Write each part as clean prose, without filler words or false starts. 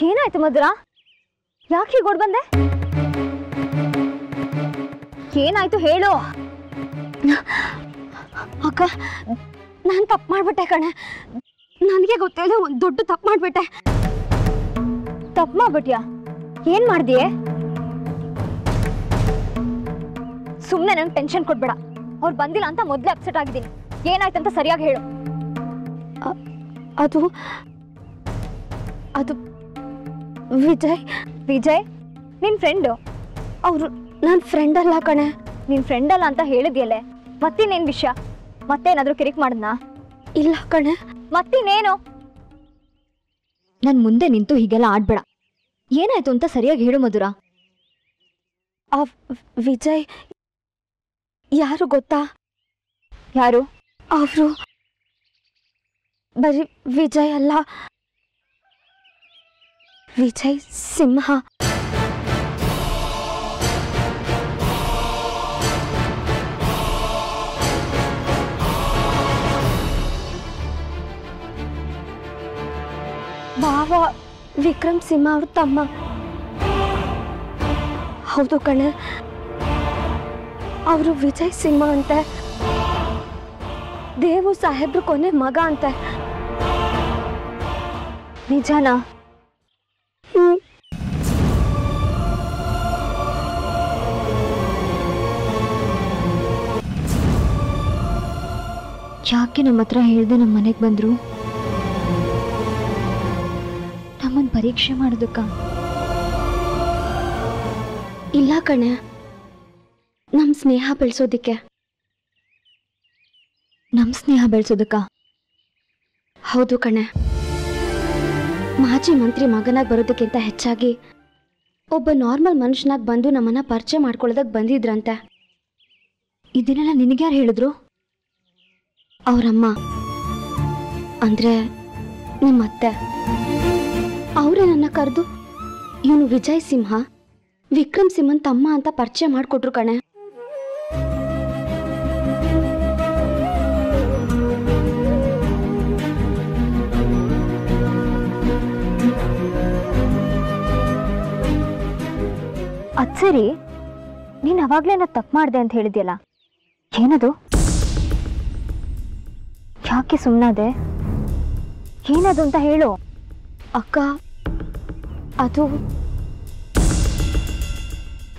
ಏನಾಯ್ತು ಮಧುರ? ಯಾಕೆ ಹೀಗೆ ಓಡ್ ಬಂದೆ? ಏನಾಯ್ತು ಹೇಳು. ಅಕ್ಕ, ನಾನು ತಪ್ಪು ಮಾಡ್ಬಿಟ್ಟೆ ಕಣೆ. ನನಗೆ ಗೊತ್ತಿಲ್ಲದೆ ಒಂದು ದೊಡ್ಡ ತಪ್ಪು ಮಾಡ್ಬಿಟ್ಟೆ. ತಪ್ಪು ಮಾಡ್ಬಿಟ್ಯಾ? ಏನ್ ಮಾಡ್ದಿಯೇ? ಸುಮ್ಮನೆ ನಂಗೆ ಟೆನ್ಷನ್ ಕೊಡ್ಬೇಡ. ಅವ್ರು ಬಂದಿಲ್ಲ ಅಂತ ಮೊದಲೇ ಅಪ್ಸೆಟ್ ಆಗಿದ್ದೀನಿ. ಏನಾಯ್ತಂತ ಸರಿಯಾಗಿ ಹೇಳು. ಅದು ಅದು ವಿಜಯ್. ವಿಜಯ್ ನಿನ್ ಫ್ರೆಂಡು? ಅವರು ನನ್ನ ಫ್ರೆಂಡ್ ಅಲ್ಲ ಕಣೆ. ನಿನ್ ಫ್ರೆಂಡ್ ಅಲ್ಲ ಅಂತ ಹೇಳಿದ್ಯಲ್ಲೇ, ಮತ್ತಿನ್ನೇನು ವಿಷಯ? ಮತ್ತೇನಾದ್ರೂ ಕಿರಿಕ್ ಮಾಡಿದ್ನಾ? ಇಲ್ಲ ಕಣೆ. ಮತ್ತಿನ್ನೇನು? ನನ್ ಮುಂದೆ ನಿಂತು ಹೀಗೆಲ್ಲ ಆಡ್ಬೇಡ. ಏನಾಯ್ತು ಅಂತ ಸರಿಯಾಗಿ ಹೇಳು ಮಧುರ. ಆ ವಿಜಯ್ ಯಾರು ಗೊತ್ತಾ? ಯಾರು? ಅವರು ಬರೀ ವಿಜಯ್ ಅಲ್ಲ, ವಿಜಯ್ ಸಿಂಹ. ಭಾವ ವಿಕ್ರಮ್ ಸಿಂಹ ಅವ್ರ ತಮ್ಮ. ಹೌದು ಕಣೆ, ಅವರು ವಿಜಯ್ ಸಿಂಹ ಅಂತೆ. ದೇವು ಸಾಹೇಬ್ರು ಕೊನೆ ಮಗ ಅಂತೆ. ನಿಜಾನಾ? ಯಾಕೆ ನಮ್ಮ ಹತ್ರ ಹೇಳ್ದೆ ನಮ್ಮ ಮನೆಗೆ ಬಂದ್ರು? ನಮ್ಮನ್ನು ಪರೀಕ್ಷೆ ಮಾಡೋದಕ್ಕ? ಇಲ್ಲ ಕಣೆ, ನಮ್ಮ ಸ್ನೇಹ ಬೆಳೆಸೋದಿಕ್ಕೆ. ನಮ್ಮ ಸ್ನೇಹ ಬೆಳೆಸೋದಕ್ಕ? ಹೌದು ಕಣೆ. ಮಾಜಿ ಮಂತ್ರಿ ಮಗನಾಗಿ ಬರೋದಕ್ಕಿಂತ ಹೆಚ್ಚಾಗಿ ಒಬ್ಬ ನಾರ್ಮಲ್ ಮನುಷ್ಯನಾಗಿ ಬಂದು ನಮ್ಮನ್ನ ಪರಿಚಯ ಮಾಡ್ಕೊಳ್ಳೋದಕ್ಕೆ ಬಂದಿದ್ರಂತೆ. ಇದನ್ನೆಲ್ಲ ನಿನಗ್ಯಾರು ಹೇಳಿದ್ರು? ಅವರಮ್ಮ, ಅಂದರೆ ನಿಮ್ಮತ್ತೆ. ಅವರೇ ನನ್ನ ಕರೆದು ಇವನು ವಿಜಯ್ ಸಿಂಹ, ವಿಕ್ರಮ್ ಸಿಂಹನ್ ತಮ್ಮ ಅಂತ ಪರಿಚಯ ಮಾಡಿಕೊಟ್ರು ಕಣೆ. ಅದ್ ಸರಿ, ನೀನು ಅವಾಗ್ಲೇ ನಾ ತಪ್ಪು ಮಾಡಿದೆ ಅಂತ ಹೇಳಿದ್ಯಲ್ಲ, ಏನದು? ಯಾಕೆ ಸುಮ್ಮನಾದೆ? ಏನದು ಅಂತ ಹೇಳು. ಅಕ್ಕ, ಅದು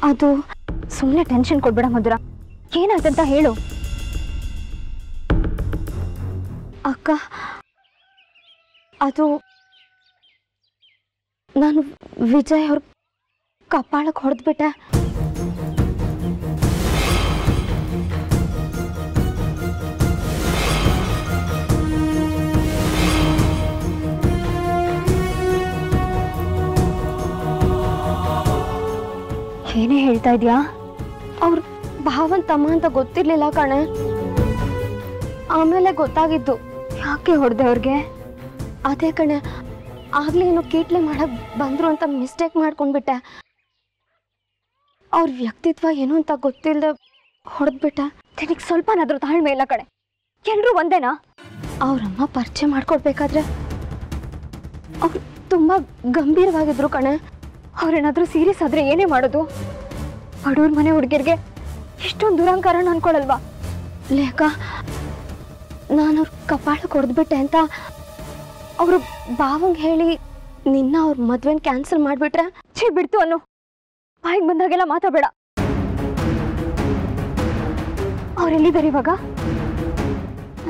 ಅದು ಸುಮ್ಮನೆ ಟೆನ್ಷನ್ ಕೊಡ್ಬೇಡ ಮಧುರ. ಏನಾಯ್ತಂತ ಹೇಳು. ಅಕ್ಕ, ಅದು ನಾನು ವಿಜಯ್ ಅವ್ರ ಕಪಾಳಕ್ಕೆ ಹೊಡೆದ್ಬಿಟ್ಟೆ. ಏನೇ ಹೇಳ್ತಾ ಇದ್ಯಾ? ಅವ್ರ ಭಾವನ್ ತಮ್ಮ ಅಂತ ಗೊತ್ತಿರ್ಲಿಲ್ಲ ಕಣೆ. ಆಮೇಲೆ ಗೊತ್ತಾಗಿದ್ದು. ಯಾಕೆ ಹೊಡೆದೆ ಅವ್ರಿಗೆ? ಅದೇ ಕಣೆ, ಆಗ್ಲೇ ಏನೋ ಕೀಟ್ಲೆ ಮಾಡಕ್ ಬಂದ್ರು ಅಂತ ಮಿಸ್ಟೇಕ್ ಮಾಡ್ಕೊಂಡ್ಬಿಟ್ಟೆ. ಅವ್ರ ವ್ಯಕ್ತಿತ್ವ ಏನು ಅಂತ ಗೊತ್ತಿಲ್ಲದೆ ಹೊಡೆದ್ಬಿಟ್ಟೆ. ನಿನಗೆ ಸ್ವಲ್ಪನಾದ್ರೂ ತಾಳ್ಮೆ ಇಲ್ಲ ಕಣೆ. ಎಲ್ರೂ ಒಂದೇನಾ? ಅವ್ರಮ್ಮ ಪರಿಚಯ ಮಾಡ್ಕೊಡ್ಬೇಕಾದ್ರೆ ಅವ್ರು ತುಂಬಾ ಗಂಭೀರವಾಗಿದ್ರು ಕಣೆ. ಅವ್ರೇನಾದ್ರೂ ಸೀರಿಯಸ್ ಆದ್ರೆ ಏನೇ ಮಾಡೋದು? ಬಡವ್ರ ಮನೆ ಹುಡುಗಿರ್ಗೆ ಇಷ್ಟೊಂದು ದುರಂಕಾರನ ಅನ್ಕೊಳಲ್ವಾ? ಲೇಖ, ನಾನು ಅವ್ರ ಕಪಾಳಕ್ಕೆ ಹೊಡೆದ್ಬಿಟ್ಟೆ ಅಂತ ಅವರು ಭಾವಂಗೆ ಹೇಳಿ ನಿನ್ನ ಅವ್ರ ಮದ್ವೆನ ಕ್ಯಾನ್ಸಲ್ ಮಾಡಿಬಿಟ್ರೆ? ಛೇ, ಬಿಡ್ತು ಅನ್ನು. ಬಾಯಿಗೆ ಬಂದಾಗೆಲ್ಲ ಮಾತಾಡಬೇಡ. ಅವ್ರೆಲ್ಲಿದ್ದಾರೆ ಇವಾಗ?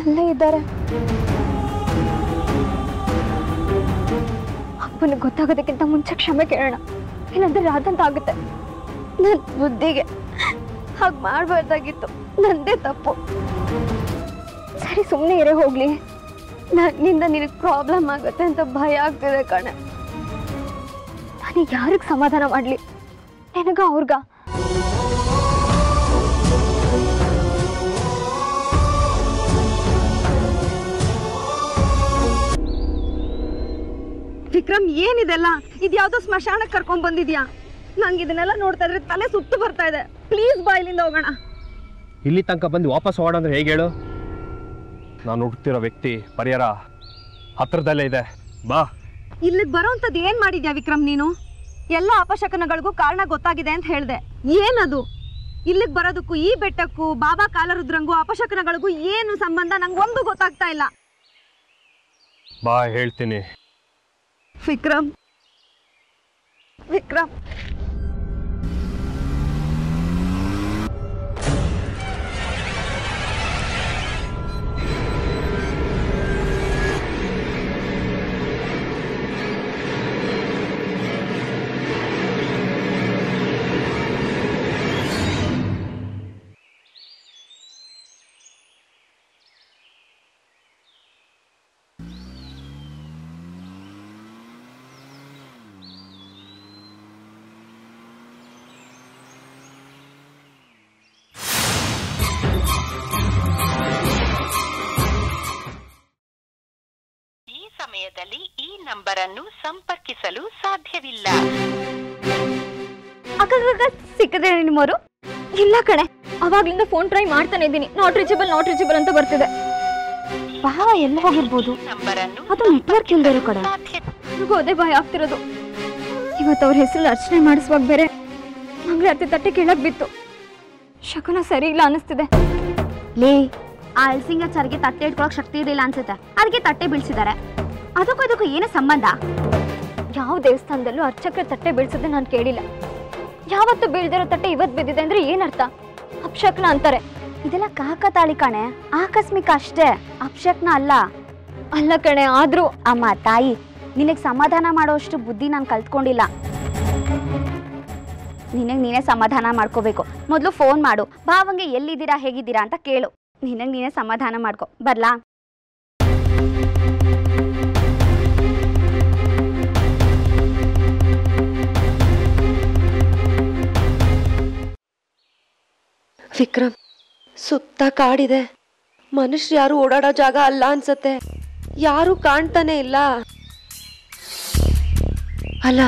ಅಲ್ಲೇ ಇದ್ದಾರೆ. ಅಪ್ಪನಿಗೆ ಗೊತ್ತಾಗೋದಕ್ಕಿಂತ ಮುಂಚೆ ಕ್ಷಮೆ ಕೇಳೋಣ, ಇಲ್ಲಾಂದ್ರೆ ರಾದಂತ ಆಗುತ್ತೆ. ನನ್ನ ಬುದ್ಧಿಗೆ ಹಾಗೆ ಮಾಡಬಾರ್ದಾಗಿತ್ತು. ನಂದೇ ತಪ್ಪು. ಸರಿ, ಸುಮ್ಮನೆ ಇರೇ ಹೋಗ್ಲಿ. ನನ್ನಿಂದ ನಿನಗೆ ಪ್ರಾಬ್ಲಮ್ ಆಗುತ್ತೆ ಅಂತ ಭಯ ಆಗ್ತಿದೆ ಕಣೆ. ನನಗೆ ಯಾರಿಗೆ ಸಮಾಧಾನ ಮಾಡಲಿ? ನಿನಗ ಅವ್ರಿಗ? ವಿಕ್ರಮ್, ಏನಿದೆಲ್ಲ? ಇದ್ಯಾವುದೋ ಸ್ಮಶಾನಕ್ಕೆ ಕರ್ಕೊಂಡ್ ಬಂದಿದ್ಯಾ? ನಂಗೆ ಇದನ್ನೆಲ್ಲ ನೋಡ್ತಾ ಇದ್ರೆ ತಲೆ ಸುತ್ತು ಬರ್ತಾ ಇದೆ. ಪ್ಲೀಸ್ ಬಾ, ಇಲ್ಲಿಂದ ಹೋಗೋಣ. ಇಲ್ಲಿ ತನಕ ಬಂದು ವಾಪಸ್ ಹೋಗೋಣ ಅಂದ್ರೆ ಹೇಗೆ ಹೇಳು? ನಾನು ಹುಡುಕ್ತಿರೋ ವ್ಯಕ್ತಿ ಪರಿಹಾರ ಹತ್ರದಲ್ಲೇ ಇದೆ. ಬಾ. ಇಲ್ಲಿಗೆ ಬರೋಂಥದ್ದು ಏನು ಮಾಡಿದ್ಯಾ ವಿಕ್ರಮ್ ನೀನು? ಎಲ್ಲ ಅಪಶಕನಗಳಿಗೂ ಕಾರಣ ಗೊತ್ತಾಗಿದೆ ಅಂತ ಹೇಳಿದೆ. ಏನದು? ಇಲ್ಲಿಗೆ ಬರೋದಕ್ಕೂ ಈ ಬೆಟ್ಟಕ್ಕೂ ಬಾಬಾ ಕಾಲರುದ್ರಂಗೂ ಅಪಶಕನಗಳಿಗೂ ಏನು ಸಂಬಂಧ? ನಂಗೆ ಒಂದು ಗೊತ್ತಾಗ್ತಾ ಇಲ್ಲ. ಬಾ ಹೇಳ್ತೀನಿ. ವಿಕ್ರಮ್ ವಿಕ್ರಮ್ ಸಮಯದಲ್ಲಿ ಈ ನಂಬರ್ ಅನ್ನು ಸಂಪರ್ಕಿಸಲು ಸಾಧ್ಯವಿಲ್ಲ. ಅಕ್ಕ ಸಿಕ್ಕದೆ ನಿಮ್ಮವರು? ಇಲ್ಲ ಕಣೆ, ಅವಾಗ್ಲಿಂದ ಫೋನ್ ಟ್ರೈ ಮಾಡ್ತಾನೆ ಇದ್ದೀನಿ. ನಾಟ್ ರೀಚಬಲ್ ಅಂತ ಬರ್ತಿದೆ. ಭಾವ ಎಲ್ಲ ಹೋಗಿರ್ಬೋದು, ಅದು ನೆಟ್ವರ್ಕ್ ಇಲ್ದೇ ಇರೋ ಕಡೆ. ನನಗೂ ಅದೇ ಭಯ ಆಗ್ತಿರೋದು. ಇವತ್ತು ಅವ್ರ ಹೆಸರಲ್ಲಿ ಅರ್ಚನೆ ಮಾಡಿಸುವಾಗ ಬೇರೆ ಮಂಗಳಾರತಿ ತಟ್ಟೆ ಕೀಳಕ್ ಬಿತ್ತು. ಶಕುನ ಸರಿ ಇಲ್ಲ ಅನಿಸ್ತಿದೆ. ಲೇ, ಆ ಅಲ್ಸಿಂಗಾಚಾರ್ಗೆ ತಟ್ಟೆ ಇಟ್ಕೊಳಕ್ ಶಕ್ತಿ ಇರಲಿಲ್ಲ ಅನ್ಸುತ್ತೆ, ಅದಕ್ಕೆ ತಟ್ಟೆ ಬೀಳ್ಸಿದ್ದಾರೆ. ಅದಕ್ಕೂ ಏನೇ ಸಂಬಂಧ? ಯಾವ ದೇವಸ್ಥಾನದಲ್ಲೂ ಅರ್ಚಕ್ರ ತಟ್ಟೆ ಬೀಳ್ಸೋದೇ ನಾನು ಕೇಳಿಲ್ಲ. ಯಾವತ್ತು ಬೀಳ್ದಿರೋ ತಟ್ಟೆ ಇವತ್ತು ಬಿದ್ದಿದೆ ಅಂದ್ರೆ ಏನರ್ಥ? ಅಪಶಕ್ನ ಅಂತಾರೆ. ಇದೆಲ್ಲ ಕಾಕತಾಳಿ ಕಣೆ, ಆಕಸ್ಮಿಕ ಅಷ್ಟೇ, ಅಪಶಕ್ನ ಅಲ್ಲ. ಅಲ್ಲ ಕಣೆ, ಆದ್ರೂ ಅಮ್ಮ ತಾಯಿ, ನಿನಗೆ ಸಮಾಧಾನ ಮಾಡೋಷ್ಟು ಬುದ್ಧಿ ನಾನು ಕಲ್ತ್ಕೊಂಡಿಲ್ಲ. ನಿನಗೆ ನೀನೇ ಸಮಾಧಾನ ಮಾಡ್ಕೋಬೇಕು. ಮೊದಲು ಫೋನ್ ಮಾಡು, ಭಾವಂಗೆ ಎಲ್ಲಿದ್ದೀರಾ ಹೇಗಿದ್ದೀರಾ ಅಂತ ಕೇಳು. ನಿನಗೆ ನೀನೇ ಸಮಾಧಾನ ಮಾಡ್ಕೊ. ಬರ್ಲಾ? ವಿಕ್ರಮ್, ಸುತ್ತ ಕಾಡಿದೆ, ಮನುಷ್ಯರು ಯಾರು ಓಡಾಡೋ ಜಾಗ ಅಲ್ಲ ಅನ್ಸತ್ತೆ. ಯಾರು ಕಾಣ್ತಾನೆ ಇಲ್ಲ. ಅಲ್ಲ,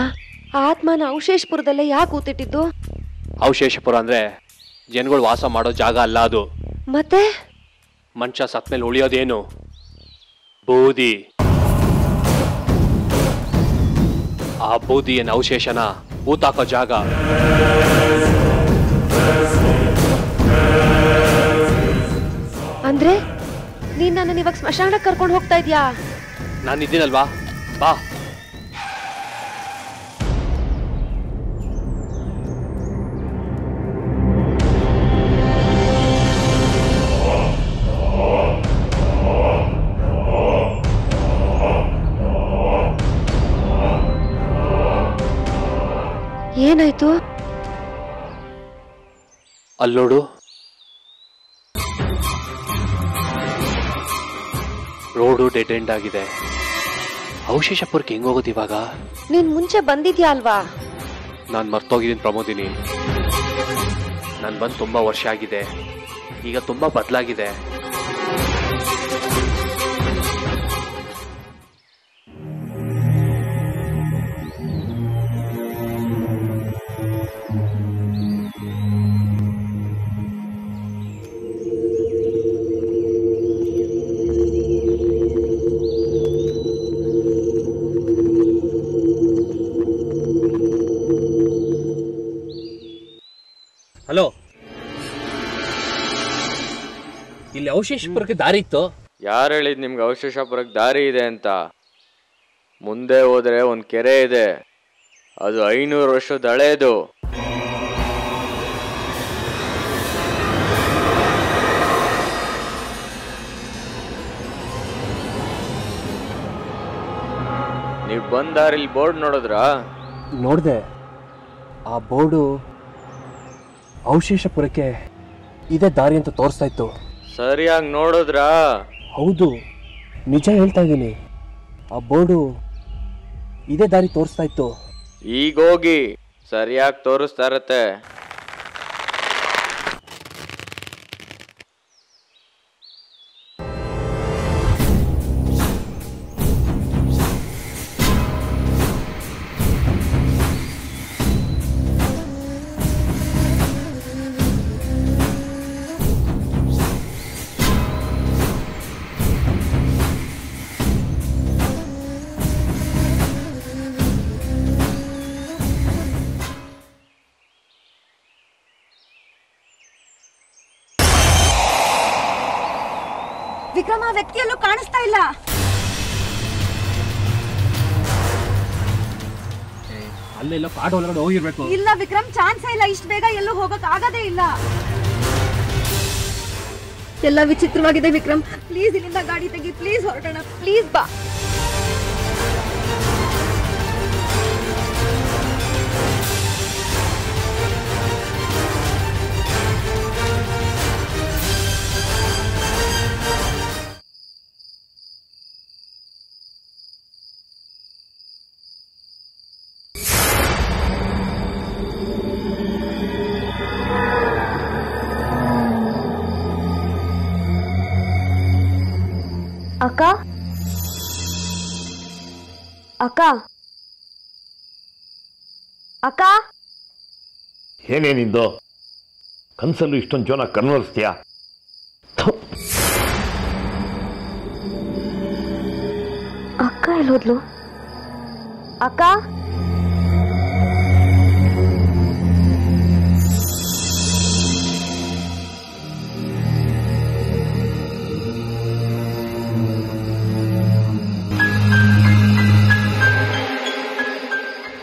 ಆತ್ಮನ ಅವಶೇಷಪುರದಲ್ಲೇ ಯಾಕೆ ಕೂತಿಟ್ಟಿದ್ದು? ಅವಶೇಷಪುರ ಅಂದ್ರೆ ಜನಗಳು ವಾಸ ಮಾಡೋ ಜಾಗ ಅಲ್ಲ ಅದು. ಮತ್ತೆ ಮನುಷ್ಯ ಸತ್ಮೇಲೆ ಉಳಿಯೋದೇನು? ಬೂದಿ. ಆ ಬೂದಿಯನ್ನ ಅವಶೇಷನ ಊತಾಕೋ ಜಾಗ. ಅಂದ್ರೆ ನೀನ್ ನನ್ನ ಇವಾಗ ಸ್ಮಶಾನಕ್ಕೆ ಕರ್ಕೊಂಡು ಹೋಗ್ತಾ ಇದ್ಯಾ? ನಾನಿದ್ದೀನಲ್ವಾ, ಬಾ. ಏನಾಯ್ತು? ಅಲ್ಲೋಡು, ರೋಡು ಡೆಡ್ ಎಂಡ್ ಆಗಿದೆ. ಅವಶೇಷಪುರಕ್ಕೆ ಹೆಂಗ್ ಹೋಗೋದು ಇವಾಗ? ನೀನ್ ಮುಂಚೆ ಬಂದಿದ್ಯಾ ಅಲ್ವಾ? ನಾನು ಮರ್ತೋಗಿದ್ದೀನಿ ಪ್ರಮೋದಿನಿ. ನಾನು ಬಂದು ತುಂಬಾ ವರ್ಷ ಆಗಿದೆ. ಈಗ ತುಂಬಾ ಬದಲಾಗಿದೆ. ಹಲೋ, ಇಲ್ಲಿ ಅವಶೇಷಪುರಕ್ಕೆ ದಾರಿ ಇತ್ತು? ಯಾರು ಹೇಳಿದ್ ನಿಮ್ಗೆ ಅವಶೇಷಪುರಕ್ಕೆ ದಾರಿ ಇದೆ ಅಂತ? ಮುಂದೆ ಹೋದ್ರೆ ಒಂದು ಕೆರೆ ಇದೆ, ಅದು 500 ವರ್ಷದ ಹಳೇದು. ನೀವು ಬಂದ ದಾರಿಲಿ ಬೋರ್ಡ್ ನೋಡಿದ್ರಾ? ನೋಡಿದೆ. ಆ ಬೋರ್ಡು ಅವಶೇಷಪುರಕ್ಕೆ ಇದೇ ದಾರಿ ಅಂತ ತೋರಿಸ್ತಾ ಇತ್ತು. ಸರಿಯಾಗಿ ನೋಡಿದ್ರಾ? ಹೌದು, ನಿಜ ಹೇಳ್ತಾ ಇದ್ದೀನಿ. ಆ ಬೋರ್ಡು ಇದೇ ದಾರಿ ತೋರಿಸ್ತಾ ಇತ್ತು. ಈಗ ಹೋಗಿ, ಸರಿಯಾಗಿ ತೋರಿಸ್ತಾ ಇರತ್ತೆ. ವಿಕ್ರಮ್, ಆ ವ್ಯಕ್ತಿಯಲ್ಲೂ ಕಾಣಿಸ್ತಾ ಇಲ್ಲ. ಅಲ್ಲೆಲ್ಲ ಕಾಡು ಒಳಗಡೆ ಹೋಗಿರ್ಬೇಕು. ಇಲ್ಲ ವಿಕ್ರಮ್, ಚಾನ್ಸೇ ಇಲ್ಲ. ಇಷ್ಟು ಬೇಗ ಎಲ್ಲೂ ಹೋಗಕ್ ಆಗದೇ ಇಲ್ಲ. ಎಲ್ಲ ವಿಚಿತ್ರವಾಗಿದೆ ವಿಕ್ರಮ್. ಪ್ಲೀಸ್ ಇಲ್ಲಿಂದ ಗಾಡಿ ತೆಗಿ. ಪ್ಲೀಸ್ ಹೊರಡೋಣ. ಪ್ಲೀಸ್ ಬಾ. ಅಕ್ಕ ಅಕ್ಕ ಅಕ್ಕ ಏನೇನಿಂದು ಕನಸಲ್ಲೂ ಇಷ್ಟೊಂದು ಜನ ಕನ್ವರ್ಸ್ತೀಯಾ? ಅಕ್ಕ ಎಲ್ಲೋದ್ಲು? ಅಕ್ಕ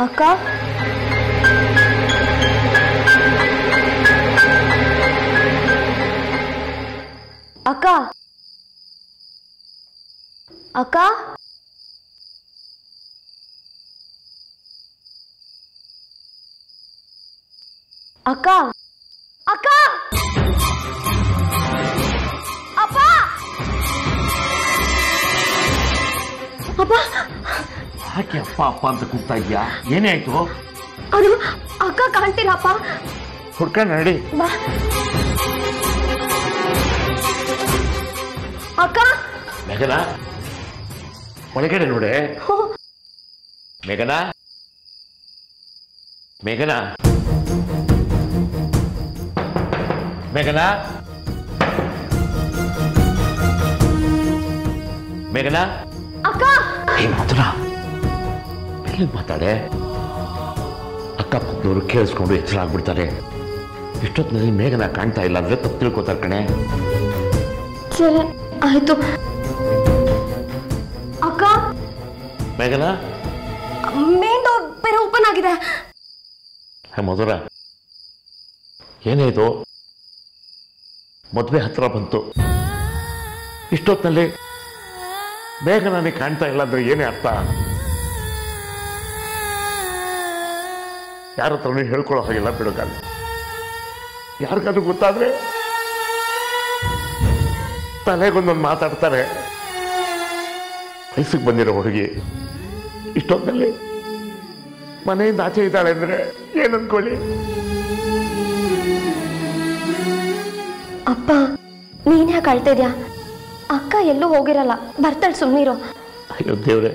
ಅಕ್ಕ ಅಕ್ಕ ಅಕ್ಕ ಅಕ್ಕ ಅಕ್ಕ ಅಪ್ಪ ಅಪ್ಪ ಯಾಕೆ ಅಪ್ಪ ಅಪ್ಪ ಅಂತ ಕೂಗ್ತಾ ಇದೆಯಾ? ಏನೇ ಆಯ್ತು? ಅದು ಅಕ್ಕ ಕಾಣ್ತಿಲ್ಲಪ್ಪ. ಹುಡ್ಕೊಂಡು ನಡಿ. ಬಾ ಅಕ್ಕ. ಮೇಘನಾ, ಒಳಗಡೆ ನೋಡೆ. ಮೇಘನಾ, ಮೇಘನಾ, ಮೇಘನಾ, ಮೇಘನಾ. ಅಕ್ಕ ಮಧುರ, ಎಲ್ಲಿ ಮಾತಾಡೆ? ಅಕ್ಕಪಕ್ಕದವರು ಕೇಳಿಸ್ಕೊಂಡು ಎಚ್ಚರ ಆಗ್ಬಿಡ್ತಾರೆ. ಇಷ್ಟೊತ್ತಿನಲ್ಲಿ ಮೇಘನಾ ಕಾಣ್ತಾ ಇಲ್ಲ ಅಂದ್ರೆ ತಪ್ಪು ತಿಳ್ಕೊತಾರೆ ಕಣೆ. ಸರಿ ಆಯ್ತು. ಅಕ್ಕ, ಮೇಘನಾ, ಮೇನ್ ಡೋರ್ ಬೇರೆ ಓಪನ್ ಆಗಿದೆ. ಮಧುರ, ಏನೇ ಇದು? ಮದುವೆ ಹತ್ರ ಬಂತು, ಇಷ್ಟೊತ್ತಿನಲ್ಲಿ ಮೇಘನಾನೇ ಕಾಣ್ತಾ ಇಲ್ಲ ಅಂದ್ರೆ ಏನೇ ಅರ್ಥ? ಯಾರ ಹತ್ರನೂ ಹೇಳ್ಕೊಳ್ಳೋ ಹಾಗಿಲ್ಲ ಬಿಡೋಕಾಗ. ಯಾರಿಗಾದ್ರೂ ಗೊತ್ತಾದ್ರೆ ತಲೆಗೊಂದೊಂದು ಮಾತಾಡ್ತಾರೆ. ವಯಸ್ಸಿಗೆ ಬಂದಿರೋ ಹುಡುಗಿ ಇಷ್ಟೊತ್ತಿನಲ್ಲಿ ಮನೆಯಿಂದ ಆಚೆ ಇದ್ದಾಳೆ ಅಂದ್ರೆ ಏನ್ ಅನ್ಕೊಳ್ಳಿ? ಅಪ್ಪ, ನೀನ್ ಯಾಕೆ ಅಳ್ತಾ ಇದ್ಯಾ? ಅಕ್ಕ ಎಲ್ಲೂ ಹೋಗಿರಲ್ಲ, ಬರ್ತಾಳೆ, ಸುಮ್ಮನಿರು. ಅಯ್ಯೋ ದೇವ್ರೆ,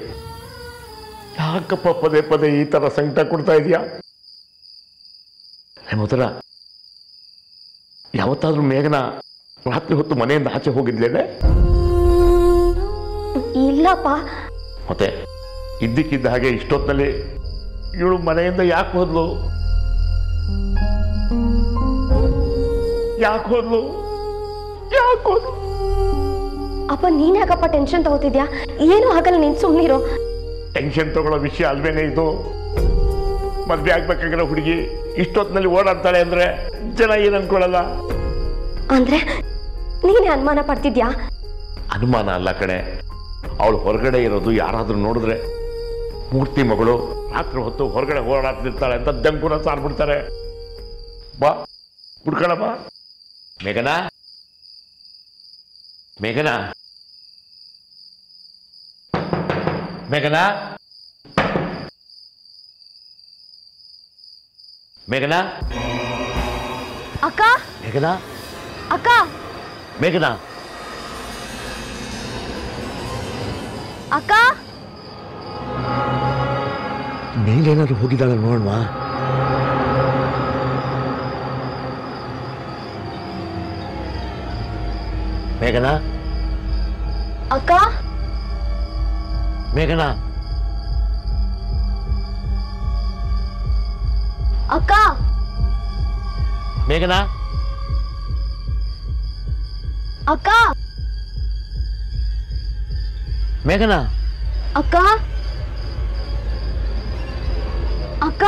ಯಾಕಪ್ಪ ಪದೇ ಪದೇ ಈ ತರ ಸಂಕಟ ಕೊಡ್ತಾ ಇದೀಯಾ? ಮಧುರ, ಯಾವತ್ತಾದ್ರೂ ಮೇಘನಾ ರಾತ್ರಿ ಹೊತ್ತು ಮನೆಯಿಂದ ಆಚೆ ಹೋಗಿದ್ಲೇನೆ? ಇಲ್ಲಪ್ಪ. ಮತ್ತೆ ಇದ್ದಕ್ಕಿದ್ದ ಹಾಗೆ ಇಷ್ಟೊತ್ತಿನಲ್ಲಿ ಇವಳು ಮನೆಯಿಂದ ಯಾಕೆ ಹೋದ್ಲು? ಯಾಕೆ ಹೋದ್ಲು? ಯಾಕೆ ಹೋದ್ಲು? ಅಪ್ಪ, ನೀನ್ ಯಾಕಪ್ಪ ಟೆನ್ಷನ್ ತಗೋತಿದ್ಯಾ? ಏನು ಆಗಲ್ಲ, ನೀನ್ ಸುಮ್ಮನಿರು. ಟೆನ್ಷನ್ ತಗೊಳ್ಳೋ ವಿಷಯ ಅಲ್ವೇನೆ ಇದು. ಮದ್ವೆ ಆಗ್ಬೇಕಾಗಿರೋ ಹುಡುಗಿ ಇಷ್ಟೊತ್ತಿನಲ್ಲಿ ಓಡಾಡ್ತಾಳೆ ಅಂದ್ರೆ ಜನ ಏನ್ ಅನ್ಕೊಳ್ಳಲ್ಲ? ಅಂದ್ರೆ ನೀನೇ ಅನುಮಾನ ಪಡ್ತಿದ್ಯಾ? ಅನುಮಾನ ಅಲ್ಲ ಕಣೆ, ಅವಳು ಹೊರಗಡೆ ಇರೋದು ಯಾರಾದ್ರೂ ನೋಡಿದ್ರೆ ಮೂರ್ತಿ ಮಗಳು ರಾತ್ರಿ ಹೊತ್ತು ಹೊರಗಡೆ ಓಡಾಡ್ತಿರ್ತಾಳೆ ಅಂತ ದಂಕುನ ಸಾರ್ಬಿಡ್ತಾರೆ. ಬಾ ಹುಡ್ಕಣ ಬಾ. ಮೇಘನಾ, ಮೇಘನಾ, ಮೇಘನಾ, ಮೇಘನಾ. ಅಕ್ಕ, ಮೇಘನಾ, ಅಕ್ಕ, ಮೇಘನಾ, ಅಕ್ಕ. ಮೇಲೇನಾದ್ರು ಹೋಗಿದ್ದಾಳೆ ನೋಡ್ವಾ? ಮೇಘನಾ, ಅಕ್ಕ, ಮೇಘನಾ, ಅಕ್ಕ, ಮೇಘನಾ, ಅಕ್ಕ, ಮೇಘನಾ ಅಕ್ಕ ಅಕ್ಕ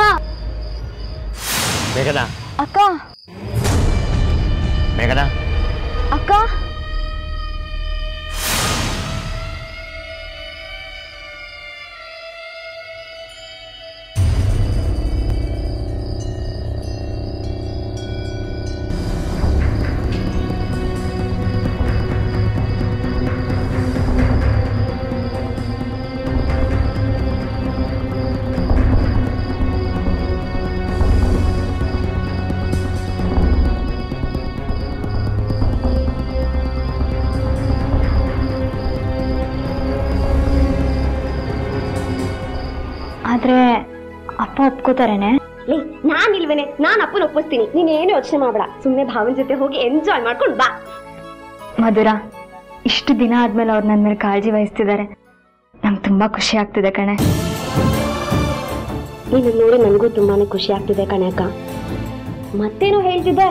ಮೇಘನಾ ಅಕ್ಕ ಮೇಘನಾ ಅಕ್ಕ ಆದ್ರೆ ಅಪ್ಪ ಒಪ್ಕೋತಾರೇನೆ? ನಾನ್ ಇಲ್ವೇನೆ, ನಾನ್ ಅಪ್ಪನ ಒಪ್ಪಿಸ್ತೀನಿ. ನೀನೇನು ಯೋಚನೆ ಮಾಡ್ಬೇಡ, ಸುಮ್ನೆ ಭಾವನ ಜೊತೆ ಹೋಗಿ ಎಂಜಾಯ್ ಮಾಡ್ಕೊಂಡು ಬಾ. ಮಧುರ, ಇಷ್ಟು ದಿನ ಆದ್ಮೇಲೆ ಅವ್ರು ನನ್ನ ಮೇಲೆ ಕಾಳಜಿ ವಹಿಸ್ತಿದ್ದಾರೆ. ನಂಗೆ ತುಂಬಾ ಖುಷಿ ಆಗ್ತಿದೆ ಕಣೆ. ನೀನು ನೋಡಿ ನನಗೂ ತುಂಬಾನೇ ಖುಷಿ ಆಗ್ತಿದೆ ಕಣಕ್ಕ. ಮತ್ತೇನೋ ಹೇಳ್ತಿದ್ದೆ,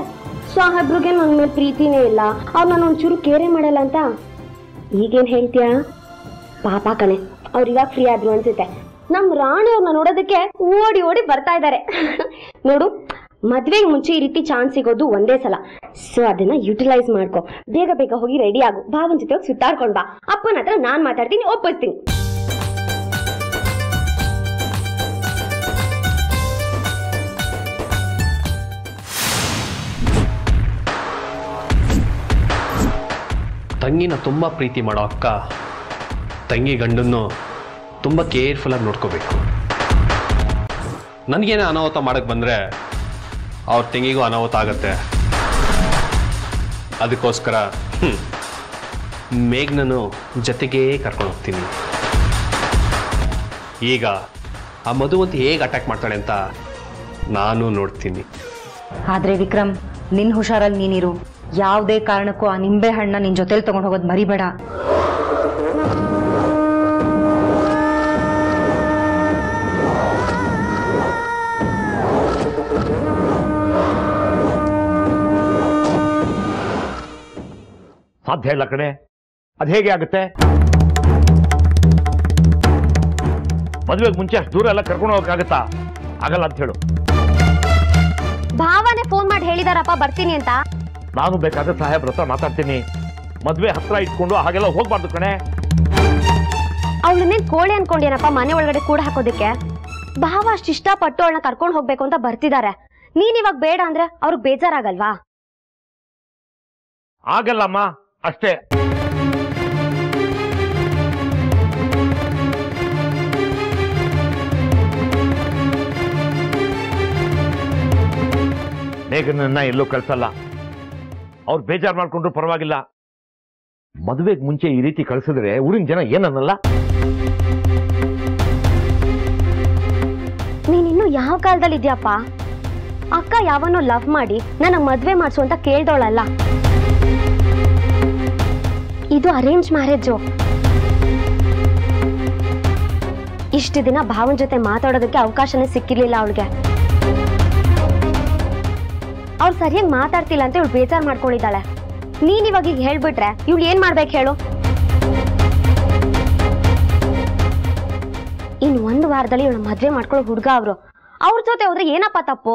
ಸಾಹೇಬ್ರಿಗೆ ನನ್ನ ಮೇಲೆ ಪ್ರೀತಿನೇ ಇಲ್ಲ, ಅವ್ರು ನಾನು ಒಂಚೂರು ಕೇರೆ ಮಾಡಲ್ಲ ಅಂತ. ಈಗೇನ್ ಹೇಳ್ತೀಯಾ? ಪಾಪ ಕಣೆ, ಅವ್ರು ಇವಾಗ ಫ್ರೀ ಆದ್ರು ಅನ್ಸುತ್ತೆ. ನಮ್ ರಾಣಿ ಅವ್ರನ್ನ ನೋಡೋದಕ್ಕೆ ಓಡಿ ಓಡಿ ಬರ್ತಾ ಇದ್ದಾರೆ. ನೋಡು, ಮದ್ವೆಗೆ ಮುಂಚೆ ಈ ರೀತಿ ಚಾನ್ಸ್ ಸಿಗೋದು ಒಂದೇ ಸಲ. ಸೊ ಅದನ್ನ ಯುಟಿಲೈಸ್ ಮಾಡ್ಕೊ. ಬೇಗ ಬೇಗ ಹೋಗಿ ರೆಡಿ ಆಗು, ಭಾವನ್ ಜೊತೆ ಹೋಗಿ ಸುತ್ತಾಡ್ಕೊಂಡ್ ಬಾ. ಅಪ್ಪನ ಹತ್ರ ನಾನ್ ಮಾತಾಡ್ತೀನಿ, ಒಪ್ಪಿಸ್ತೀನಿ. ತಂಗಿನ ತುಂಬ ಪ್ರೀತಿ ಮಾಡೋ ಅಕ್ಕ ತಂಗಿ ಗಂಡನ್ನು ತುಂಬ ಕೇರ್ಫುಲ್ಲಾಗಿ ನೋಡ್ಕೋಬೇಕು. ನನಗೇನೇ ಅನಾಹುತ ಮಾಡೋಕ್ಕೆ ಬಂದರೆ ಅವ್ರ ತಂಗಿಗೂ ಅನಾಹುತ ಆಗುತ್ತೆ. ಅದಕ್ಕೋಸ್ಕರ ಮೇಘ್ನನ್ನು ಜೊತೆಗೇ ಕರ್ಕೊಂಡು ಹೋಗ್ತೀನಿ. ಈಗ ಆ ಮಧುವಂತಿ ಹೇಗೆ ಅಟ್ಯಾಕ್ ಮಾಡ್ತಾಳೆ ಅಂತ ನಾನು ನೋಡ್ತೀನಿ. ಆದರೆ ವಿಕ್ರಮ್, ನಿನ್ನ ಹುಷಾರಲ್ಲಿ ನೀನಿರು. ಯಾವುದೇ ಕಾರಣಕ್ಕೂ ಆ ನಿಂಬೆ ಹಣ್ಣ ನಿನ್ನ ಜೊತೆಲಿ ತಗೊಂಡು ಹೋಗೋದು ಮರಿಬೇಡ. ಸಾಧ್ಯ ಇಲ್ಲ ಕಣೆ, ಅದು ಹೇಗೆ ಆಗುತ್ತೆ? ಮದುವೆಗೆ ಮುಂಚೆ ಅಷ್ಟು ದೂರ ಎಲ್ಲ ಕರ್ಕೊಂಡು ಹೋಗಕ್ಕಾಗತ್ತಾ? ಆಗಲ್ಲ ಅಂತ ಹೇಳು. ಭಾವನೆ ಫೋನ್ ಮಾಡಿ ಹೇಳಿದಾರಪ್ಪ ಬರ್ತೀನಿ ಅಂತ. ನಾನು ಬೇಕಾದ್ರೆ ಸಾಹೇಬ್ರ ಹತ್ರ ಮಾತಾಡ್ತೀನಿ. ಮದ್ವೆ ಹತ್ರ ಇಟ್ಕೊಂಡು ಹಾಗೆಲ್ಲ ಹೋಗ್ಬಾರ್ದು ಕಣೆ. ಅವಳನ್ನೇನ್ ಕೋಳಿ ಅನ್ಕೊಂಡೇನಪ್ಪ ಮನೆ ಒಳಗಡೆ ಕೂಡ ಹಾಕೋದಕ್ಕೆ? ಭಾವ ಅಷ್ಟು ಇಷ್ಟಪಟ್ಟು ಅವಳನ್ನ ಕರ್ಕೊಂಡು ಹೋಗ್ಬೇಕು ಅಂತ ಬರ್ತಿದ್ದಾರೆ. ನೀನ್ ಇವಾಗ ಬೇಡ ಅಂದ್ರೆ ಅವ್ರಿಗೆ ಬೇಜಾರಾಗಲ್ವಾ? ಆಗಲ್ಲಮ್ಮ, ಅಷ್ಟೇ. ಮೇಘನನ್ನ ಎಲ್ಲೂ ಕಳ್ಸಲ್ಲ. ಅವ್ರು ಬೇಜಾರು ಮಾಡ್ಕೊಂಡ್ರು ಪರವಾಗಿಲ್ಲ. ಮದುವೆಗೆ ಮುಂಚೆ ಈ ರೀತಿ ಕಳ್ಸಿದ್ರೆ ಊರಿನ ಜನ ಏನನ್ನಲ್ಲ. ನೀನಿನ್ನು ಯಾವ ಕಾಲದಲ್ಲಿ ಇದ್ಯಪ್ಪ? ಅಕ್ಕ ಯಾವನೋ ಲವ್ ಮಾಡಿ ನನಗ್ ಮದ್ವೆ ಮಾಡ್ಸು ಅಂತ ಕೇಳ್ದವಳಲ್ಲ. ಇದು ಅರೇಂಜ್ ಮ್ಯಾರೇಜು. ಇಷ್ಟು ದಿನ ಭಾವನ್ ಜೊತೆ ಮಾತಾಡೋದಕ್ಕೆ ಅವಕಾಶನೇ ಸಿಕ್ಕಿರ್ಲಿಲ್ಲ ಅವಳಿಗೆ. ಅವ್ರು ಸರಿಯಾಗಿ ಮಾತಾಡ್ತಿಲ್ಲ ಅಂತ ಇವಳು ಬೇಜಾರು ಮಾಡ್ಕೊಂಡಿದ್ದಾಳೆ. ನೀನ್ ಇವಾಗ ಈಗ ಹೇಳ್ಬಿಟ್ರೆ ಇವಳು ಏನ್ ಮಾಡ್ಬೇಕು ಹೇಳು? ಇನ್ ಒಂದು ವಾರದಲ್ಲಿ ಇವಳು ಮದ್ವೆ ಮಾಡ್ಕೊಳ್ಳೋ ಹುಡುಗ ಅವ್ರ ಜೊತೆ ಹೋದ್ರೆ ಏನಪ್ಪ ತಪ್ಪು?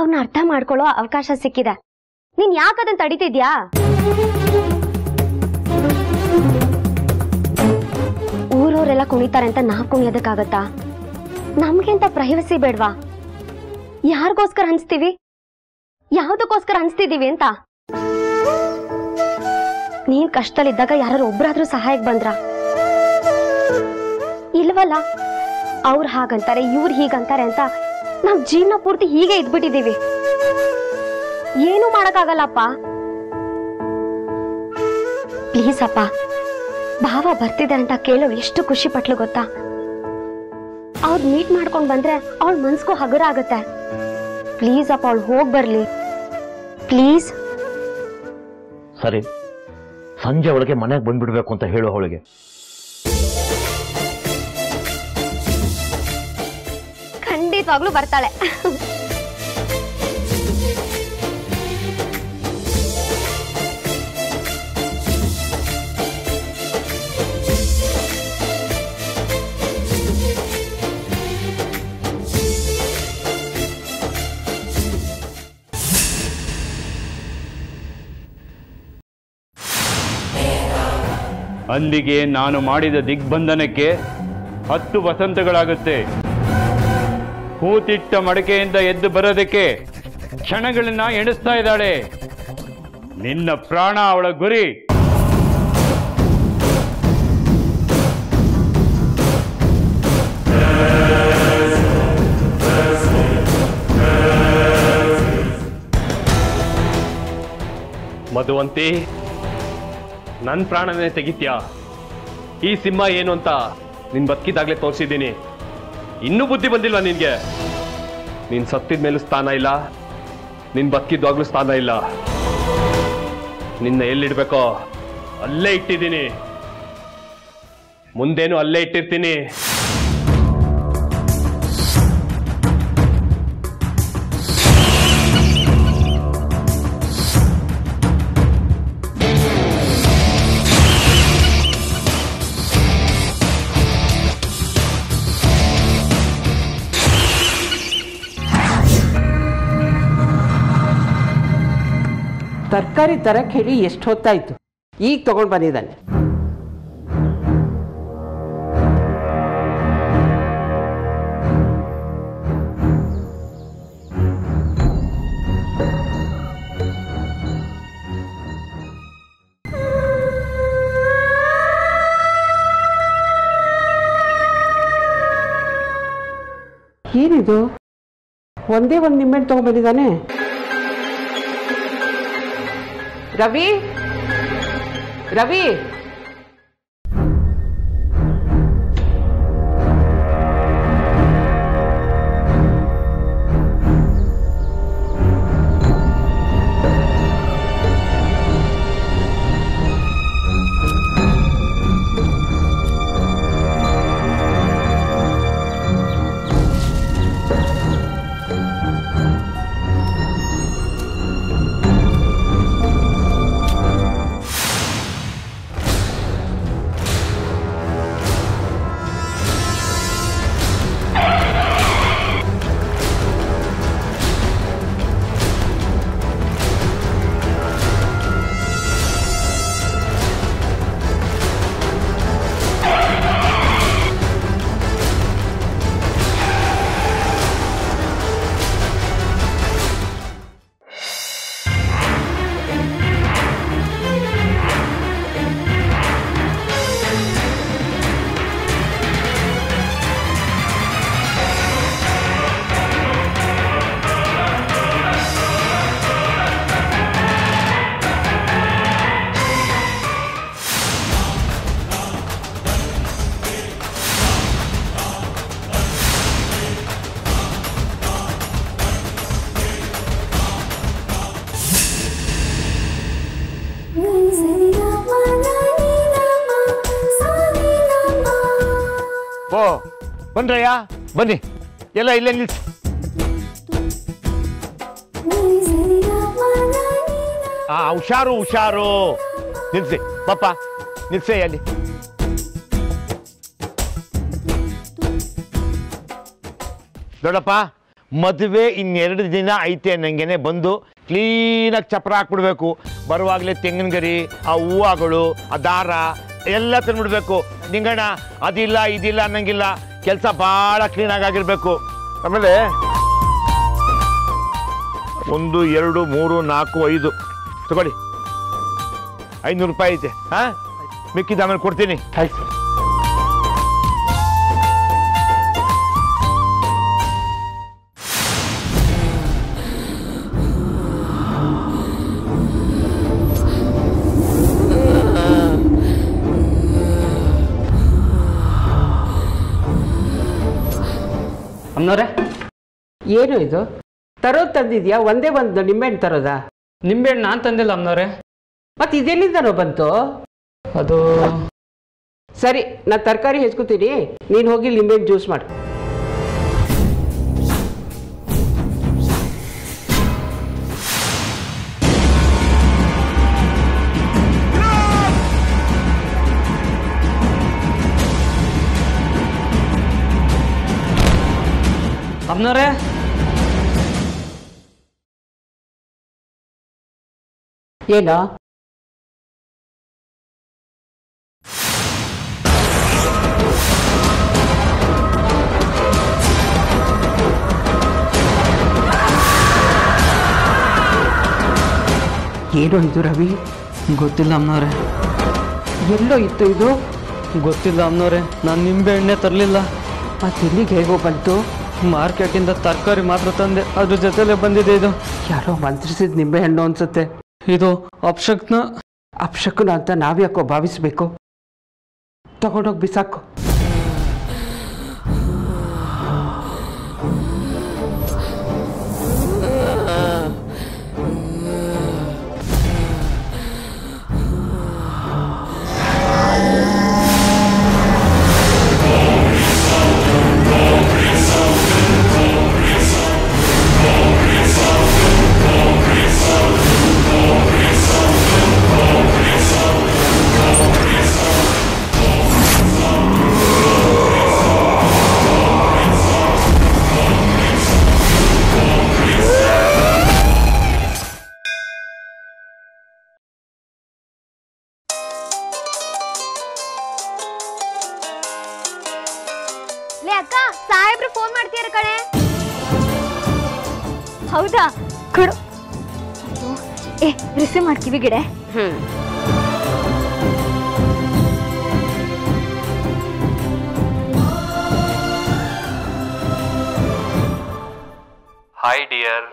ಅವ್ನ ಅರ್ಥ ಮಾಡ್ಕೊಳ್ಳೋ ಅವಕಾಶ ಸಿಕ್ಕಿದೆ. ನೀನ್ ಯಾಕದನ್ನ ತಡಿತಿದ್ಯಾ? ಊರವರೆಲ್ಲ ಕುಣಿತಾರೆ ಅಂತ ನಾವ್ ಕುಣಿಯೋದಕ್ಕಾಗತ್ತಾ? ನಮ್ಗೆಂತ ಪ್ರೈವಸಿ ಬೇಡ್ವಾ? ಯಾರಿಗೋಸ್ಕರ ಹಂಚ್ತೀವಿ? ಯಾವ್ದಕ್ಕೋಸ್ಕರ ಹಂಚ್ತಿದೀವಿ ಅಂತ? ನೀನ್ ಕಷ್ಟದಲ್ಲಿದ್ದಾಗ ಯಾರು ಒಬ್ರಾದ್ರೂ ಸಹಾಯಕ್ಕೆ ಬಂದ್ರ? ಇಲ್ವಲ್ಲ. ಅವ್ರು ಹಾಗಂತಾರೆ, ಇವ್ರು ಹೀಗಂತಾರೆ ಅಂತ ನಾವ್ ಜೀವನ ಪೂರ್ತಿ ಹೀಗೆ ಇದ್ಬಿಟ್ಟಿದೀವಿ. ಏನು ಮಾಡಕ್ಕಾಗಲ್ಲಪ್ಪ. ಪ್ಲೀಸ್ ಅಪ್ಪ, ಭಾವ ಬರ್ತಿದೆ ಅಂತ ಕೇಳೋ ಎಷ್ಟು ಖುಷಿ ಪಟ್ಲು ಗೊತ್ತಾ? ಅವ್ರು ಮೀಟ್ ಮಾಡ್ಕೊಂಡ್ ಬಂದ್ರೆ ಅವಳ ಮನ್ಸ್ಗೂ ಹಗುರ ಆಗುತ್ತೆ. ಪ್ಲೀಸ್ ಅಪ್ಪ, ಅವಳು ಹೋಗ್ ಬರ್ಲಿ ಪ್ಲೀಸ್. ಸರಿ, ಸಂಜೆ ಒಳಗೆ ಮನೆಗೆ ಬಂದ್ಬಿಡ್ಬೇಕು ಅಂತ ಹೇಳು ಅವಳಿಗೆ. ಖಂಡಿತವಾಗ್ಲೂ ಬರ್ತಾಳೆ. ಅಲ್ಲಿಗೆ ನಾನು ಮಾಡಿದ ದಿಗ್ಬಂಧನಕ್ಕೆ 10 ವಸಂತಗಳಾಗುತ್ತೆ. ಕೂತಿಟ್ಟ ಮಡಕೆಯಿಂದ ಎದ್ದು ಬರೋದಕ್ಕೆ ಕ್ಷಣಗಳನ್ನ ಎಣಿಸ್ತಾ ಇದ್ದಾಳೆ. ನಿನ್ನ ಪ್ರಾಣ ಅವಳ ಗುರಿ. ಮಧುವಂತಿ, ನನ್ನ ಪ್ರಾಣನೇ ತೆಗಿತ್ಯಾ? ಈ ಸಿಂಹ ಏನು ಅಂತ ನಿನ್ ಬದುಕಿದಾಗ್ಲೇ ತೋರಿಸಿದ್ದೀನಿ. ಇನ್ನೂ ಬುದ್ಧಿ ಬಂದಿಲ್ಲ ನಿನ್ಗೆ. ನೀನ್ ಸತ್ತಿದ ಮೇಲೂ ಸ್ಥಾನ ಇಲ್ಲ, ನಿನ್ ಬದುಕಿದ್ದಾಗ್ಲೂ ಸ್ಥಾನ ಇಲ್ಲ. ನಿನ್ನ ಎಲ್ಲಿಡ್ಬೇಕೋ ಅಲ್ಲೇ ಇಟ್ಟಿದ್ದೀನಿ, ಮುಂದೇನು ಅಲ್ಲೇ ಇಟ್ಟಿರ್ತೀನಿ. ತರಕಾರಿ ತರಕ್ಕೆ ಹೇಳಿ ಎಷ್ಟು ಹೊತ್ತಾಯ್ತು, ಈಗ ತಗೊಂಡು ಬಂದಿದ್ದಾನೆ. ಏನಿದು, ಒಂದೇ ಒಂದು ನಿಂಬೆಹಣ್ಣು ತಗೊಂಡು ಬಂದಿದ್ದಾನೆ. ರವಿ, ರವಿ, ಓ ಬನ್ರಯ್ಯ, ಬನ್ನಿ ಎಲ್ಲ ಇಲ್ಲೇ ನಿಲ್ಸಿ. ಹುಷಾರು ಹುಷಾರು, ನಿಲ್ಸಿ ಪಾಪ, ನಿಲ್ಸೆ ಅಲ್ಲಿ. ದೊಡ್ಡಪ್ಪ, ಮದುವೆ ಇನ್ನೆರಡು ದಿನ ಐತೆ ಅನ್ನಂಗೆನೆ ಬಂದು ಕ್ಲೀನಾಗಿ ಚಪ್ರ ಹಾಕ್ಬಿಡ್ಬೇಕು. ಬರುವಾಗಲೇ ತೆಂಗಿನ ಗರಿ, ಆ ಹೂವುಗಳು, ಆ ದಾರ ಎಲ್ಲ ತಂದ್ಬಿಡ್ಬೇಕು. ನಿಂಗಣ್ಣ ಅದಿಲ್ಲ ಇದಿಲ್ಲ ಅನ್ನಂಗಿಲ್ಲ, ಕೆಲಸ ಭಾಳ ಕ್ಲೀನಾಗಿ ಆಗಿರ್ಬೇಕು. ಆಮೇಲೆ 1 2 3 4 5 ತಗೊಳ್ಳಿ, 500 ರೂಪಾಯಿ ಐತೆ. ಹಾಂ, ಮಿಕ್ಕಿದ ಆಮೇಲೆ ಕೊಡ್ತೀನಿ. ಆಯ್ತು. ಅಮ್ಮನವ್ರೆ, ಏನು ಇದು ತರೋದು ತಂದಿದ್ಯಾ? ಒಂದೇ ಒಂದು ನಿಂಬೆಹಣ್ಣು ತರೋದಾ? ನಿಂಬೆಹಣ್ಣು ನಾನು ತಂದಿಲ್ಲ ಅಮ್ಮನವ್ರೆ. ಮತ್ತೆ ಇದೆಲ್ಲಿಂದನೋ ಬಂತು? ಅದು ಸರಿ, ನಾನು ತರಕಾರಿ ಹೆಚ್ಕೋತೀನಿ, ನೀನು ಹೋಗಿ ನಿಂಬೆಹಣ್ಣು ಜ್ಯೂಸ್ ಮಾಡು. ಅಮ್ಮನವ್ರೆ, ಏನೋ ಏನೋ ಇದು ರವಿ? ಗೊತ್ತಿಲ್ಲ ಅಮ್ಮನವ್ರೆ. ಎಲ್ಲೋ ಇತ್ತು ಇದು? ಗೊತ್ತಿಲ್ಲ ಅಮ್ಮನವ್ರೆ, ನಾನು ನಿಂಬೆ ಎಣ್ಣೆ ತರಲಿಲ್ಲ. ಮತ್ತು ಇಲ್ಲಿಗೆ ಹೇಗೋ ಬಂತು? ಮಾರ್ಕೆಟಿಂದ ತರಕಾರಿ ಮಾತ್ರ ತಂದೆ, ಅದ್ರ ಜೊತೆಲೇ ಬಂದಿದೆ ಇದು. ಯಾರೋ ಮಂತ್ರಿಸಿದ ನಿಂಬೆ ಹಣ್ಣು ಅನ್ಸುತ್ತೆ. ಇದು ಅಪಶಕುನ ಅಂತ ನಾವ್ಯಾಕೋ ಭಾವಿಸ್ಬೇಕು? ತಗೊಂಡೋಗಿ ಬಿಸಾಕು. ಅಕ್ಕ, ಸಾಹೇಬ್ರು ಫೋನ್ ಮಾಡ್ತೀರ ಕಣೆ. ಹೌದಾ? ಕೊಡು. ರಿಸೀವ್ ಮಾಡ್ತೀವಿ ಗಿಡ. Hi dear.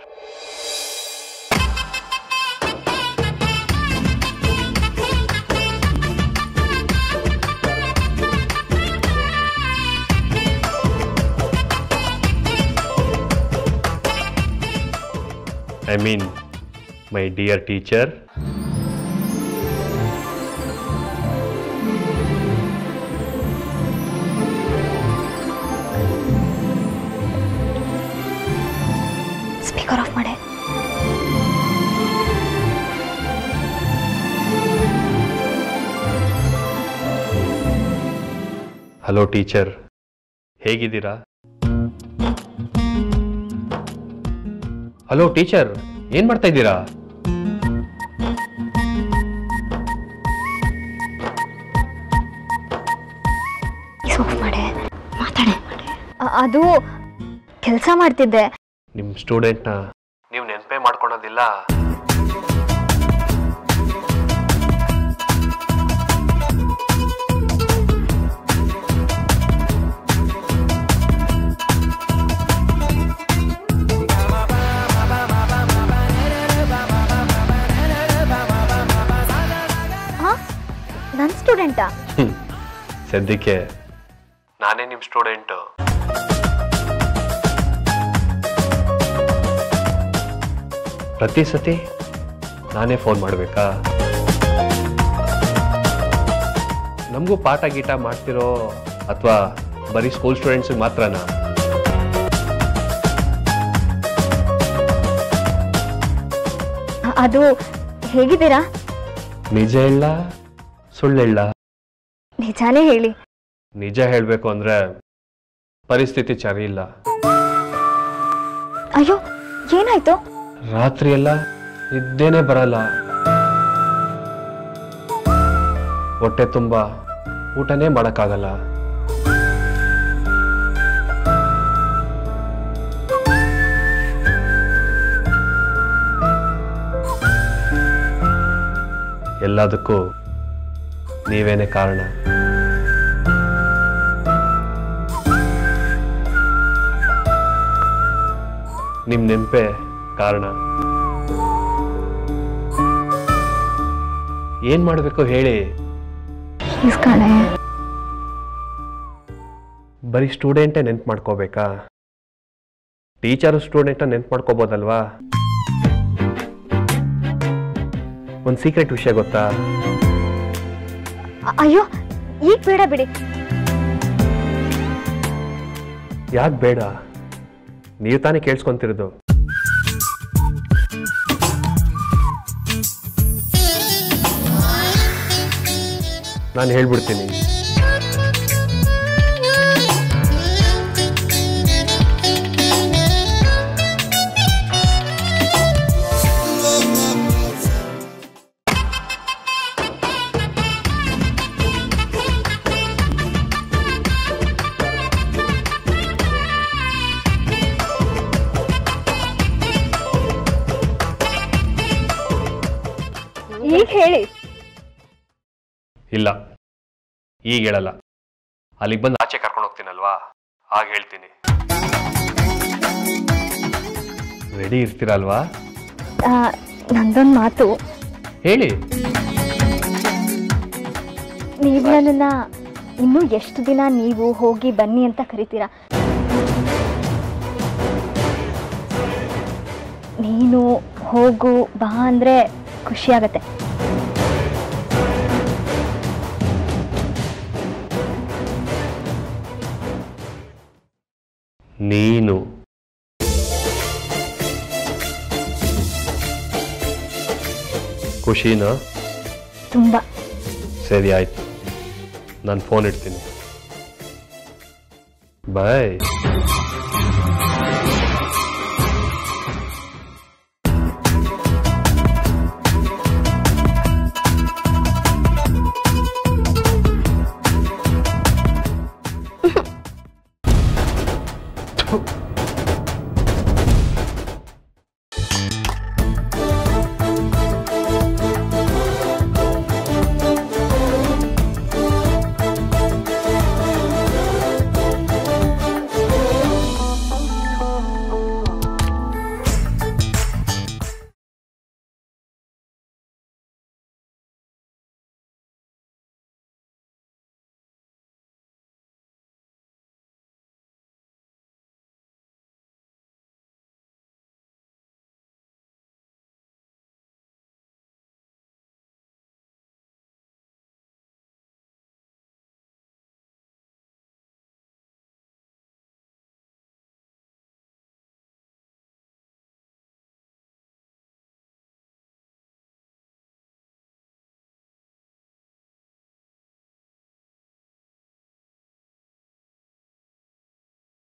I mean, my dear teacher. Speaker of ಮಾಡೆ. ಹಲೋ ಟೀಚರ್, ಹೇಗಿದ್ದೀರಾ? ಹಲೋ ಟೀಚರ್, ಏನ್ ಮಾಡ್ತಾ ಇದ್ದೀರಾ? ಅದು ಕೆಲಸ ಮಾಡ್ತಿದ್ದೆ. ನಿಮ್ ಸ್ಟೂಡೆಂಟ್ನ ನೀವು ನೆನಪೇ ಮಾಡ್ಕೊಳೋದಿಲ್ಲ? ನನ್ನ ಸ್ಟೂಡೆಂಟಾ? ಸದ್ಯಕ್ಕೆ ನಾನೇ ನಿಮ್ಮ ಸ್ಟೂಡೆಂಟು. ಪ್ರತಿ ಸತಿ ನಾನೇ ಫೋನ್ ಮಾಡಬೇಕಾ? ನಮಗೂ ಪಾಠ ಗೀಟ ಮಾಡ್ತಿರೋ ಅಥವಾ ಬರೀ ಸ್ಕೂಲ್ ಸ್ಟೂಡೆಂಟ್ಸಿಗೆ ಮಾತ್ರನಾ? ಅದು ಹೇಗಿದ್ದೀರಾ? ನಿಜ ಹೇಳ ಸುಳ್ಳು ಹೇಳ? ನಿಜಾನೇ ಹೇಳಿ. ನಿಜ ಹೇಳಬೇಕು ಅಂದ್ರೆ ಪರಿಸ್ಥಿತಿ ಸರಿ ಇಲ್ಲ. ಅಯ್ಯೋ, ಏನಾಯ್ತು? ರಾತ್ರಿ ಎಲ್ಲ ನಿದ್ದೆನೇ ಬರಲ್ಲ. ಹೊಟ್ಟೆ ತುಂಬ ಊಟನೇ ಮಾಡೋಕ್ಕಾಗಲ್ಲ. ಎಲ್ಲದಕ್ಕೂ ನೀವೇನೇ ಕಾರಣ. ನಿಮ್ಮ ನೆನಪೇ ಕಾರಣ. ಏನ್ ಮಾಡಬೇಕು ಹೇಳಿ? ಬರೀ ಸ್ಟೂಡೆಂಟೇ ನೆನ್ಪು ಮಾಡ್ಕೋಬೇಕಾ? ಟೀಚರು ಸ್ಟೂಡೆಂಟ ನೆನ್ಪು ಮಾಡ್ಕೋಬೋದಲ್ವಾ? ಒಂದು ಸೀಕ್ರೆಟ್ ವಿಷಯ ಗೊತ್ತಾ? ಅಯ್ಯೋ, ಈಗ ಬೇಡ ಬಿಡಿ. ಯಾಕೆ ಬೇಡ? ನೀವು ತಾನೇ ಕೇಳಿಸ್ಕೊಂತಿರೋದು. ನಾನು ಹೇಳ್ಬಿಡ್ತೀನಿ. ಇಲ್ಲ ಈಗ ಹೇಳಲ್ಲ, ಅಲ್ಲಿಗೆ ಬಂದು ಆಚೆ ಕರ್ಕೊಂಡು ಹೋಗ್ತೀನಲ್ವಾ ಆಗ ಹೇಳ್ತೀನಿ. ರೆಡಿ ಇರ್ತೀರಲ್ವಾ? ನಂದೊಂದು ಮಾತು ಹೇಳಿ. ನೀವು ನನ್ನನ್ನ ಇನ್ನೂ ಎಷ್ಟು ದಿನ ನೀವು ಹೋಗಿ ಬನ್ನಿ ಅಂತ ಕರಿತೀರಾ? ನೀನು ಹೋಗು ಬಾ ಅಂದರೆ ಖುಷಿಯಾಗತ್ತೆ. ನೀನು ಖುಷಿನಾ? ತುಂಬ. ಸರಿ ಆಯ್ತು, ನಾನು ಫೋನ್ ಇಡ್ತೀನಿ. ಬಾಯ್.